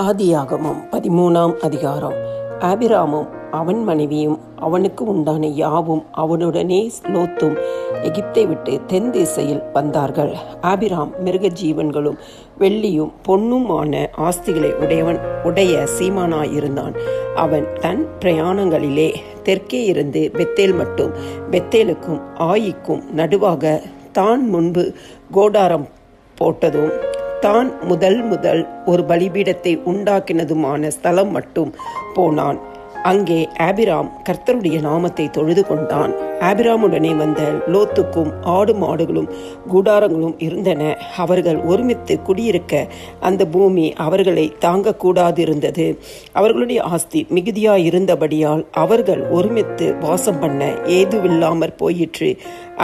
ஆதியாகமம் 13ஆம் அதிகாரம். ஆபிராமும் அவன் மனைவியும் அவனுக்கு உண்டான யாவும் அவனுடனே லோத்தும் எகிப்தை விட்டு தென் திசையில் வந்தார்கள். ஆபிராம் மிருக ஜீவன்களும் வெள்ளியும் பொன்னுமான ஆஸ்திகளை உடைய சீமானாயிருந்தான். அவன் தன் பிரயாணங்களிலே தெற்கே இருந்து பெத்தேல் மட்டும், பெத்தேலுக்கும் ஆயிக்கும் நடுவாக தான் முன்பு கோடாரம் போட்டதும் தான் முதல் ஒரு பலிபீடத்தை உண்டாக்கினதுமான ஸ்தலம் மட்டும் போனான். அங்கே ஆபிராம் கர்த்தருடைய நாமத்தை தொழுது கொண்டான். ஆபிராமுடனே வந்த லோத்துக்கும் ஆடு மாடுகளும் கூடாரங்களும் இருந்தன. அவர்கள் ஒருமித்து குடியிருக்க அந்த பூமி அவர்களை தாங்கக்கூடாதிருந்தது. அவர்களுடைய ஆஸ்தி மிகுதியாயிருந்தபடியால் அவர்கள் ஒருமித்து வாசம் பண்ண ஏதுவில்லாமற் போயிற்று.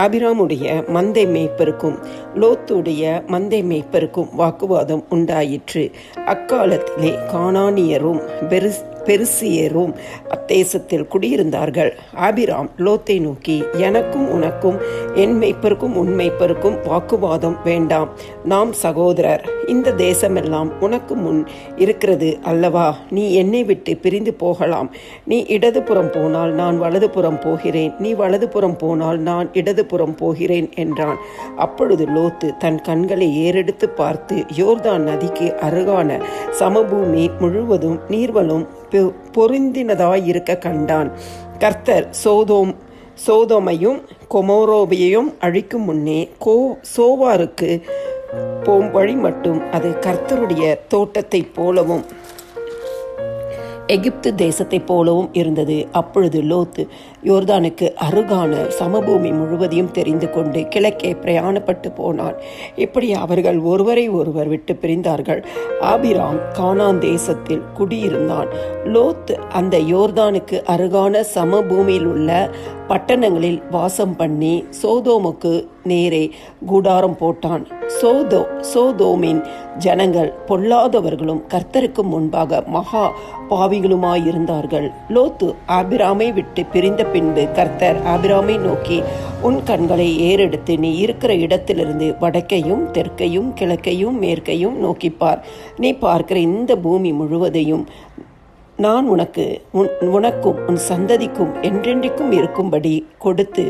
ஆபிராமுடைய மந்தை மேய்ப்பருக்கும் லோத்துடைய மந்தை மேய்ப்பருக்கும் வாக்குவாதம் உண்டாயிற்று. அக்காலத்திலே கானானியரும் பெருசியரும் அத்தேசத்தில் குடியிருந்தார்கள். ஆபிராம் லோத்தை நோக்கி, எனக்கும் உனக்கும் என் மேய்ப்பருக்கும் உன் மேய்ப்பருக்கும் வாக்குவாதம் வேண்டாம். நாம் சகோதரர். இந்த தேசமெல்லாம் உனக்கு முன் இருக்கிறது அல்லவா? நீ என்னை விட்டு பிரிந்து போகலாம். நீ இடதுபுறம் போனால் நான் வலதுபுறம் போகிறேன், நீ வலதுபுறம் போனால் நான் இடதுபுறம் போகிறேன் என்றான். அப்பொழுது லோத்து தன் கண்களை ஏறெடுத்து பார்த்து யோர்தான் நதிக்கு அருகான சமபூமி முழுவதும் நீர்வளும் பொருந்தினதாயிருக்க கண்டான். கர்த்தர் சோதோமையும் கொமோரோவையும் அழிக்கும் முன்னே சோவாருக்கு போம் வழி மட்டும் அது கர்த்தருடைய தோட்டத்தை போலவும் எகிப்து தேசத்தை போலவும் இருந்தது. அப்பொழுது லோத்து யோர்தானுக்கு அருகான சமபூமி முழுவதையும் தெரிந்து கொண்டு கிழக்கே பிரயாணப்பட்டு போனான். இப்படி அவர்கள் ஒருவரை ஒருவர் விட்டு பிரிந்தார்கள். ஆபிராம் கானான் தேசத்தில் குடியிருந்தான். லோத் அந்த யோர்தானுக்கு அருகான சமபூமியில் உள்ள பட்டணங்களில் வாசம் பண்ணி சோதோமுக்கு நேரே கூடாரம் போட்டான். சோதோமின் ஜனங்கள் பொல்லாதவர்களும் கர்த்தருக்கு முன்பாக மகா பாவிகளுமாயிருந்தார்கள். லோத்து ஆபிராமை விட்டு பிரிந்த பின்பு கர்த்தர் ஆபிராமை நோக்கி, உன் கண்களை ஏறெடுத்து நீ இருக்கிற இடத்திலிருந்து வடக்கையும் தெற்கையும் கிழக்கையும் மேற்கையும் நோக்கிப்பார். நீ பார்க்கிற இந்த பூமி முழுவதையும் நான் உனக்கும் உன் சந்ததிக்கும் என்றென்றைக்கும் இருக்கும்படி கொடுத்து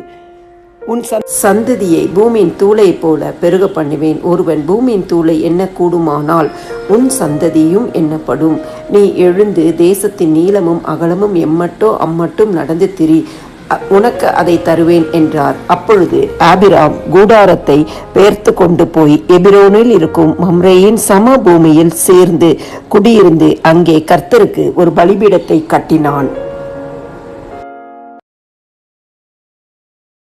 உன் சந்ததியை பூமியின் தூளை போல பெருக பண்ணுவேன். ஒருவன் பூமியின் தூளை எண்ணக்கூடுமானால் உன் சந்ததியும் எண்ணப்படும். நீ எழுந்து தேசத்தின் நீளமும் அகலமும் எம்மட்டோ அம்மட்டும் நடந்து திரி, உனக்கு அதை தருவேன் என்றார். அப்பொழுது ஆபிராம் கூடாரத்தை பெயர்த்து கொண்டு போய் எபிரோனில் இருக்கும் மம்ரேயின் சமபூமியில் சேர்ந்து குடியிருந்து அங்கே கர்த்தருக்கு ஒரு பலிபீடத்தை கட்டினான்.